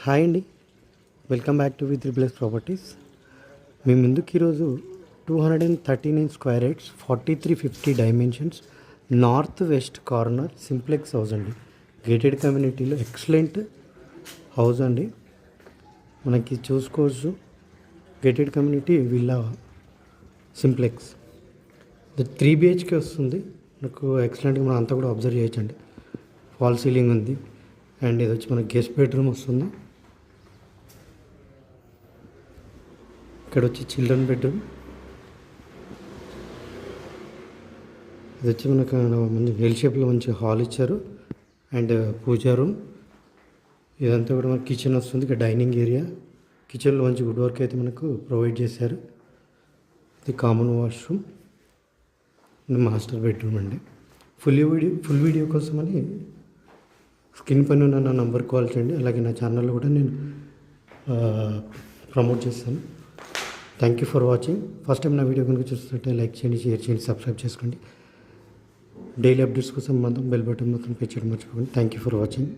Hi అండి, welcome back to V3+ properties. మీ ముందుకు ఈరోజు 239 square yards 4350 dimensions north west corner simplex house అండి. గేటెడ్ కమ్యూనిటీలో ఎక్సలెంట్ హౌస్ అండి. మనకి చూసుకోవచ్చు, gated community villa simplex 3 BHK వస్తుంది. మనకు ఎక్సలెంట్గా మనం అంతా కూడా అబ్జర్వ్ చేయొచ్చండి. ఫాల్ సీలింగ్ ఉంది అండ్ ఇది వచ్చి మనకి గెస్ట్ బెడ్రూమ్ వస్తుంది. ఇక్కడ వచ్చి చిల్డ్రన్ బెడ్రూమ్, ఇది వచ్చి మనకు మంచి ఎల్ షేప్లో మంచి హాల్ ఇచ్చారు అండ్ పూజా రూమ్. ఇదంతా కూడా మనకి కిచెన్ వస్తుంది. ఇక్కడ డైనింగ్ ఏరియా, కిచెన్లో మంచి వుడ్ వర్క్ అయితే మనకు ప్రొవైడ్ చేశారు. ఇది కామన్ వాష్రూమ్, మాస్టర్ బెడ్రూమ్ అండి. ఫుల్ వీడియో కోసమని స్క్రీన్ పైన ఉన్న నా నంబర్ కాల్ చేయండి. అలాగే నా ఛానల్లో కూడా నేను ప్రమోట్ చేస్తాను. Thank you for watching. First time నా వీడియో కనుక చూస్తుంటే లైక్ చేయండి, షేర్ చేయండి, సబ్స్క్రైబ్ చేసుకోండి. డైలీ అప్డేట్స్ కోసం మాత్రం బెల్ బటన్ మాత్రం ప్రెస్ చేయడం మర్చిపోకండి. Thank you for watching.